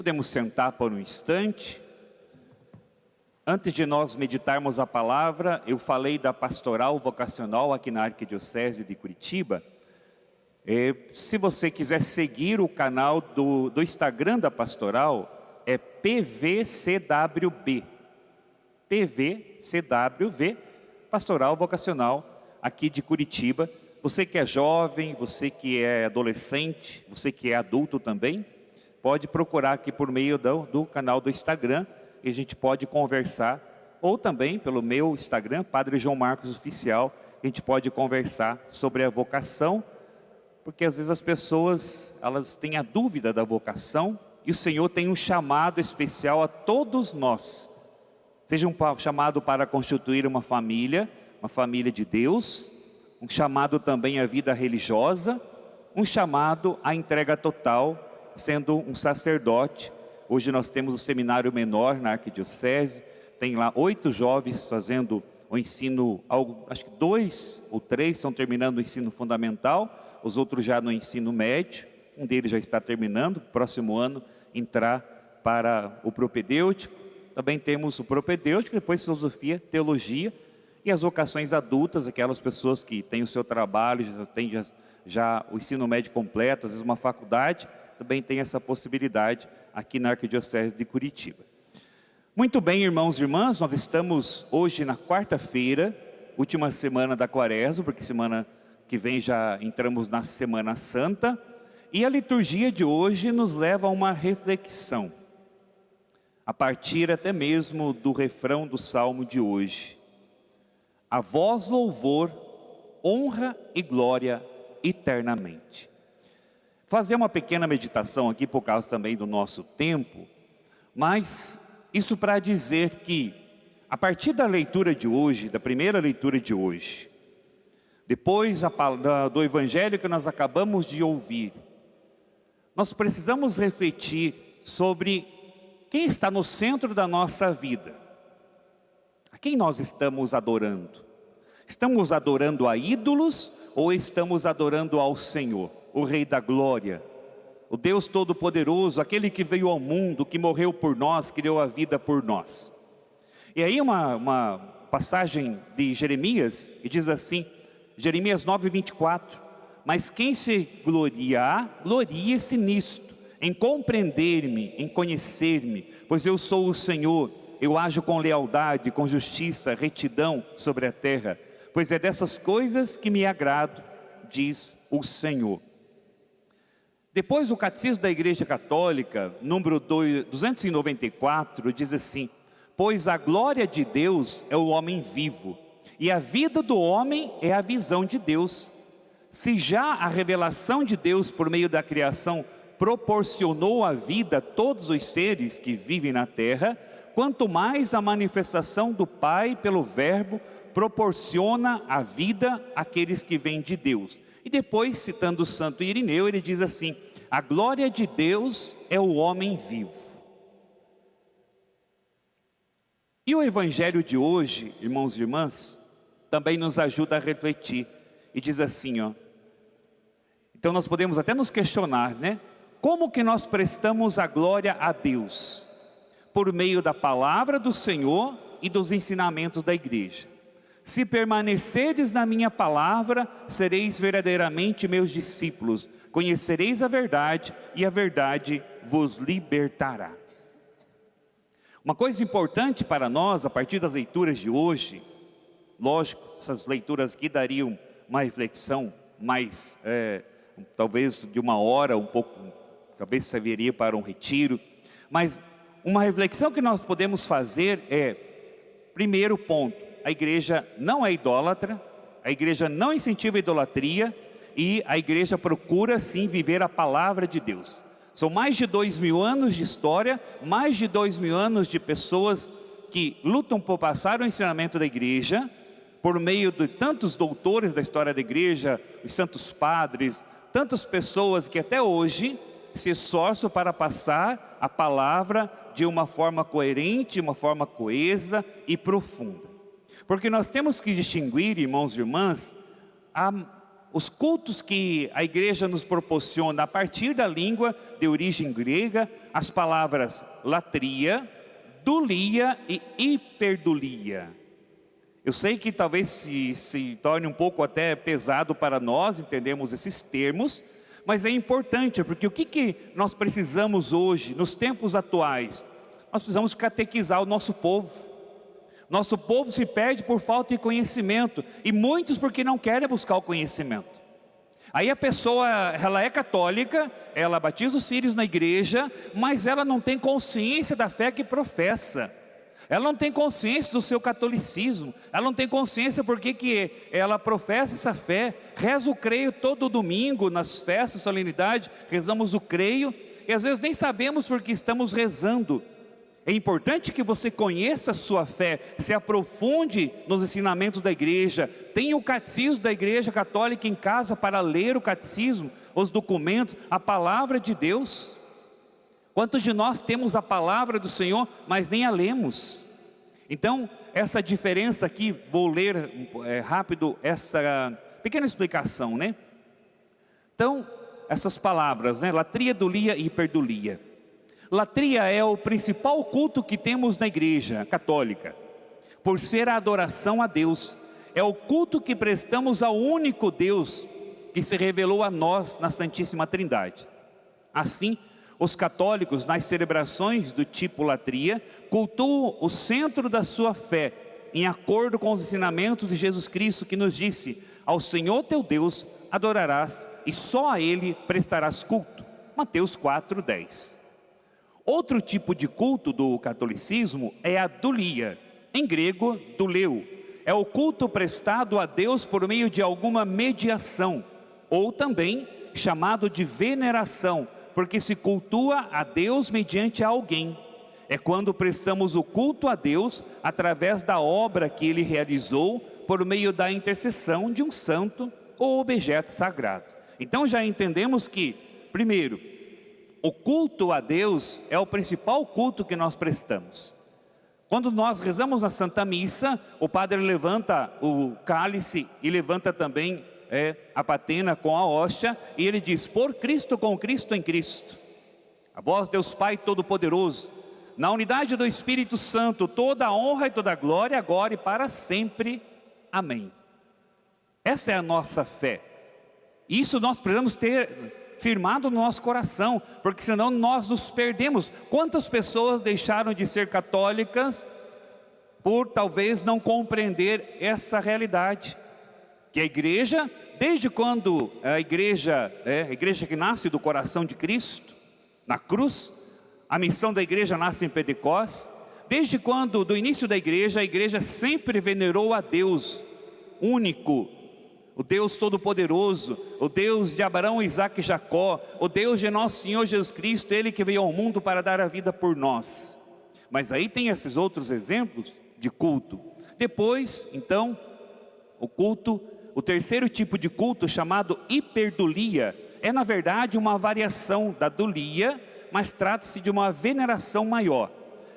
Podemos sentar por um instante. Antes de nós meditarmos a palavra, eu falei da pastoral vocacional aqui na Arquidiocese de Curitiba. Se você quiser seguir o canal do Instagram da pastoral, é PVCWB. PVCWB, Pastoral Vocacional aqui de Curitiba. Você que é jovem, você que é adolescente, você que é adulto também, pode procurar aqui por meio do canal do Instagram e a gente pode conversar, ou também pelo meu Instagram, Padre João Marcos Oficial, a gente pode conversar sobre a vocação, porque às vezes as pessoas, elas têm a dúvida da vocação e o Senhor tem um chamado especial a todos nós. Seja um chamado para constituir uma família de Deus, um chamado também à vida religiosa, um chamado à entrega total, sendo um sacerdote. Hoje nós temos o seminário menor na Arquidiocese, tem lá 8 jovens fazendo o ensino, acho que 2 ou 3 estão terminando o ensino fundamental, os outros já no ensino médio, um deles já está terminando, próximo ano entrar para o propedêutico. Também temos o propedêutico, depois filosofia, teologia e as vocações adultas, aquelas pessoas que têm o seu trabalho, já têm já o ensino médio completo, às vezes uma faculdade, também tem essa possibilidade aqui na Arquidiocese de Curitiba. Muito bem, irmãos e irmãs, nós estamos hoje na quarta-feira, última semana da Quaresma, porque semana que vem já entramos na Semana Santa, e a liturgia de hoje nos leva a uma reflexão, a partir até mesmo do refrão do Salmo de hoje. A vós louvor, honra e glória eternamente. Fazer uma pequena meditação aqui por causa também do nosso tempo, mas isso para dizer que a partir da leitura de hoje, da primeira leitura de hoje, depois do evangelho que nós acabamos de ouvir, nós precisamos refletir sobre quem está no centro da nossa vida. A quem nós estamos adorando? Estamos adorando a ídolos ou estamos adorando ao Senhor, o Rei da Glória, o Deus Todo-Poderoso, aquele que veio ao mundo, que morreu por nós, que deu a vida por nós? E aí uma passagem de Jeremias, que diz assim, Jeremias 9:24, mas quem se gloriar, glorie-se nisto, em compreender-me, em conhecer-me, pois eu sou o Senhor, eu ajo com lealdade, com justiça, retidão sobre a terra, pois é dessas coisas que me agrado, diz o Senhor. Depois o Catecismo da Igreja Católica, número 294, diz assim, pois a glória de Deus é o homem vivo, e a vida do homem é a visão de Deus. Se já a revelação de Deus por meio da criação proporcionou a vida a todos os seres que vivem na terra, quanto mais a manifestação do Pai pelo Verbo proporciona a vida àqueles que vêm de Deus. E depois, citando o santo Irineu, ele diz assim, a glória de Deus é o homem vivo. E o evangelho de hoje, irmãos e irmãs, também nos ajuda a refletir. E diz assim, então nós podemos até nos questionar, né? Como que nós prestamos a glória a Deus? Por meio da palavra do Senhor e dos ensinamentos da igreja. Se permanecerdes na minha palavra, sereis verdadeiramente meus discípulos. Conhecereis a verdade e a verdade vos libertará. Uma coisa importante para nós, a partir das leituras de hoje, lógico, essas leituras aqui dariam uma reflexão mais, talvez de 1 hora, um pouco, talvez serviria para um retiro, mas uma reflexão que nós podemos fazer é, primeiro ponto, a igreja não é idólatra, a igreja não incentiva a idolatria e a igreja procura sim viver a palavra de Deus. São mais de 2000 anos de história, mais de 2000 anos de pessoas que lutam por passar o ensinamento da igreja, por meio de tantos doutores da história da igreja, os santos padres, tantas pessoas que até hoje se esforçam para passar a palavra de uma forma coerente, de uma forma coesa e profunda. Porque nós temos que distinguir, irmãos e irmãs, os cultos que a igreja nos proporciona a partir da língua de origem grega, as palavras latria, dulia e hiperdulia. Eu sei que talvez se torne um pouco até pesado para nós entendermos esses termos, mas é importante, porque o que nós precisamos hoje, nos tempos atuais? Nós precisamos catequizar o nosso povo. Nosso povo se perde por falta de conhecimento, e muitos porque não querem buscar o conhecimento. Aí a pessoa, ela é católica, ela batiza os filhos na igreja, mas ela não tem consciência da fé que professa. Ela não tem consciência do seu catolicismo, ela não tem consciência porque que ela professa essa fé. Reza o creio todo domingo, nas festas, solenidade, rezamos o creio, e às vezes nem sabemos porque estamos rezando. É importante que você conheça a sua fé, se aprofunde nos ensinamentos da igreja, tenha o catecismo da igreja católica em casa para ler o catecismo, os documentos, a palavra de Deus. Quantos de nós temos a palavra do Senhor, mas nem a lemos? Então, essa diferença aqui, vou ler rápido essa pequena explicação, né? Então, essas palavras, né? Latria, dulia e hiperdulia. Latria é o principal culto que temos na igreja católica, por ser a adoração a Deus. É o culto que prestamos ao único Deus que se revelou a nós na Santíssima Trindade. Assim, os católicos, nas celebrações do tipo latria, cultuam o centro da sua fé, em acordo com os ensinamentos de Jesus Cristo, que nos disse: ao Senhor teu Deus adorarás e só a Ele prestarás culto. Mateus 4:10. Outro tipo de culto do catolicismo é a dulia, em grego duleu. É o culto prestado a Deus por meio de alguma mediação, ou também chamado de veneração, porque se cultua a Deus mediante alguém. É quando prestamos o culto a Deus através da obra que Ele realizou por meio da intercessão de um santo ou objeto sagrado. Então já entendemos que, primeiro, o culto a Deus é o principal culto que nós prestamos. Quando nós rezamos na Santa Missa, o padre levanta o cálice e levanta também a patena com a hóstia, e ele diz: por Cristo, com Cristo, em Cristo. A vós, Deus Pai Todo-Poderoso, na unidade do Espírito Santo, toda a honra e toda a glória, agora e para sempre. Amém. Essa é a nossa fé. Isso nós precisamos ter firmado no nosso coração, porque senão nós nos perdemos. Quantas pessoas deixaram de ser católicas por talvez não compreender essa realidade? Que a igreja, desde quando a igreja que nasce do coração de Cristo, na cruz, a missão da igreja nasce em Pentecostes. Desde quando, do início da igreja, a igreja sempre venerou a Deus único, o Deus Todo-Poderoso, o Deus de Abraão, Isaque e Jacó, o Deus de nosso Senhor Jesus Cristo, Ele que veio ao mundo para dar a vida por nós. Mas aí tem esses outros exemplos de culto. Depois, então, o terceiro tipo de culto, chamado hiperdulia, é na verdade uma variação da dulia, mas trata-se de uma veneração maior.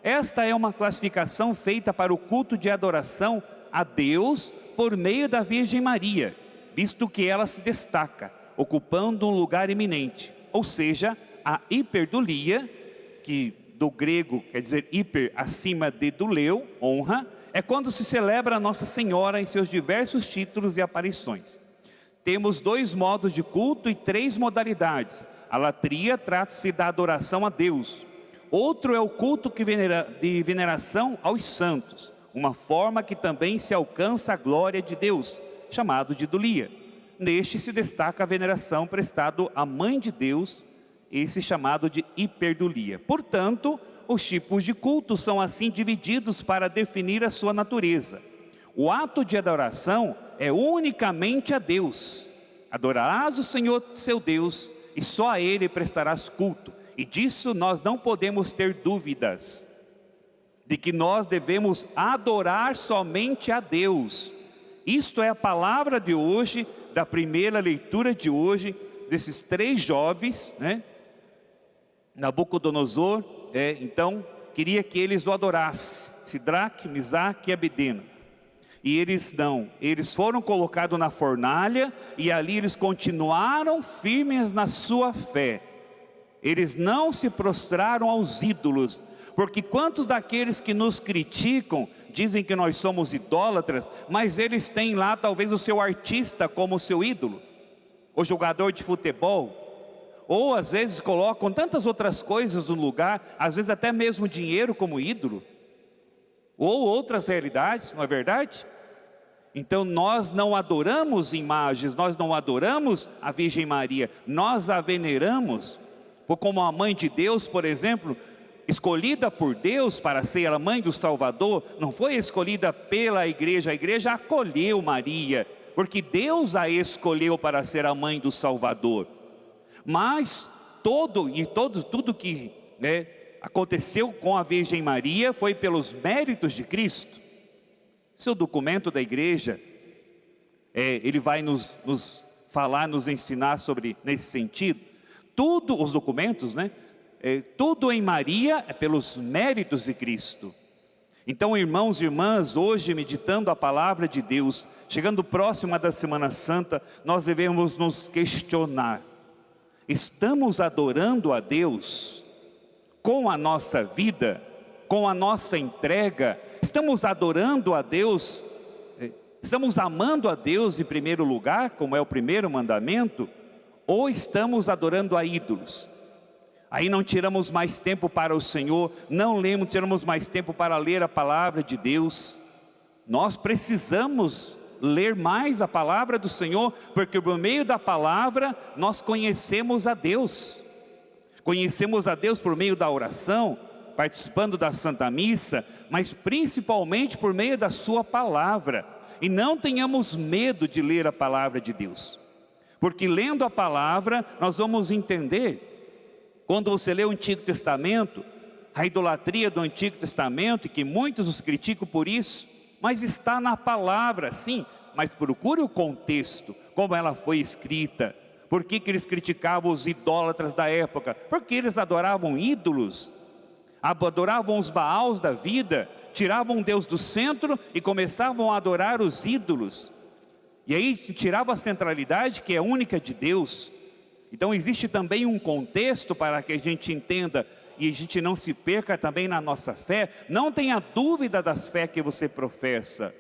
Esta é uma classificação feita para o culto de adoração a Deus por meio da Virgem Maria, visto que ela se destaca, ocupando um lugar eminente. Ou seja, a hiperdulia, que do grego quer dizer hiper, acima de duleu, honra, é quando se celebra a Nossa Senhora em seus diversos títulos e aparições. Temos 2 modos de culto e 3 modalidades. A latria trata-se da adoração a Deus. Outro é o culto de veneração aos santos, uma forma que também se alcança a glória de Deus, chamado de dulia. Neste se destaca a veneração prestada à Mãe de Deus, esse chamado de hiperdulia. Portanto, os tipos de culto são assim divididos para definir a sua natureza. O ato de adoração é unicamente a Deus. Adorarás o Senhor seu Deus e só a Ele prestarás culto. E disso nós não podemos ter dúvidas, de que nós devemos adorar somente a Deus. Isto é a palavra de hoje, da primeira leitura de hoje, desses 3 jovens, né? Nabucodonosor, então, queria que eles o adorassem, Sidraque, Misaque e Abednego. E eles não, eles foram colocados na fornalha e ali eles continuaram firmes na sua fé. Eles não se prostraram aos ídolos, porque quantos daqueles que nos criticam dizem que nós somos idólatras, mas eles têm lá talvez o seu artista como seu ídolo, o jogador de futebol, ou às vezes colocam tantas outras coisas no lugar, às vezes até mesmo dinheiro como ídolo, ou outras realidades, não é verdade? Então nós não adoramos imagens, nós não adoramos a Virgem Maria, nós a veneramos, como a mãe de Deus, por exemplo, escolhida por Deus para ser a mãe do Salvador, não foi escolhida pela igreja, a igreja acolheu Maria, porque Deus a escolheu para ser a mãe do Salvador. Mas tudo que aconteceu com a Virgem Maria foi pelos méritos de Cristo. Seu documento da igreja, ele vai nos falar, nos ensinar sobre nesse sentido. Tudo, os documentos, tudo em Maria é pelos méritos de Cristo. Então, irmãos e irmãs, hoje meditando a palavra de Deus, chegando próxima da Semana Santa, nós devemos nos questionar: estamos adorando a Deus com a nossa vida, com a nossa entrega? Estamos adorando a Deus, estamos amando a Deus em primeiro lugar, como é o primeiro mandamento, ou estamos adorando a ídolos? Aí não tiramos mais tempo para o Senhor, não tiramos mais tempo para ler a palavra de Deus. Nós precisamos ler mais a palavra do Senhor, porque por meio da palavra nós conhecemos a Deus. Conhecemos a Deus por meio da oração, participando da Santa Missa, mas principalmente por meio da sua palavra. E não tenhamos medo de ler a palavra de Deus, porque lendo a palavra nós vamos entender. Quando você lê o Antigo Testamento, a idolatria do Antigo Testamento, e que muitos os criticam por isso, mas está na palavra, sim, mas procure o contexto, como ela foi escrita. Por que eles criticavam os idólatras da época? Porque eles adoravam ídolos, adoravam os Baals da vida, tiravam Deus do centro e começavam a adorar os ídolos. E aí tiravam a centralidade que é única de Deus. Então existe também um contexto para que a gente entenda e a gente não se perca também na nossa fé. Não tenha dúvida das fé que você professa.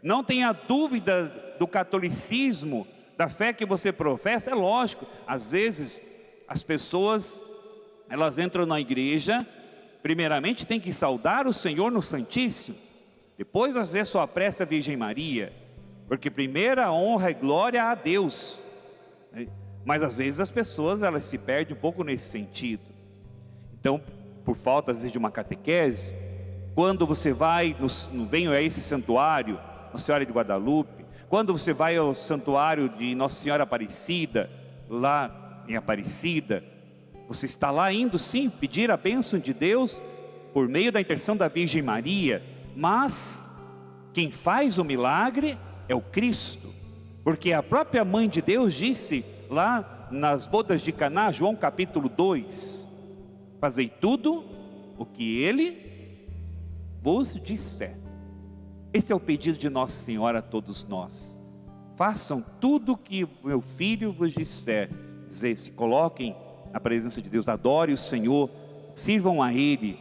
Não tenha dúvida do catolicismo, da fé que você professa. É lógico, às vezes as pessoas, elas entram na igreja, primeiramente tem que saudar o Senhor no Santíssimo, depois às vezes só prece a Virgem Maria, porque primeiro a honra e glória a Deus. Mas às vezes as pessoas, elas se perdem um pouco nesse sentido. Então, por falta às vezes de uma catequese, quando você vai, vem a esse santuário, Nossa Senhora de Guadalupe, quando você vai ao santuário de Nossa Senhora Aparecida, lá em Aparecida, você está lá indo sim, pedir a bênção de Deus, por meio da intercessão da Virgem Maria, mas quem faz o milagre é o Cristo, porque a própria Mãe de Deus disse lá nas bodas de Caná, João capítulo 2, fazei tudo o que Ele vos disser. Esse é o pedido de Nossa Senhora a todos nós. Façam tudo o que meu Filho vos disser. Se coloquem na presença de Deus, adorem o Senhor, sirvam a Ele,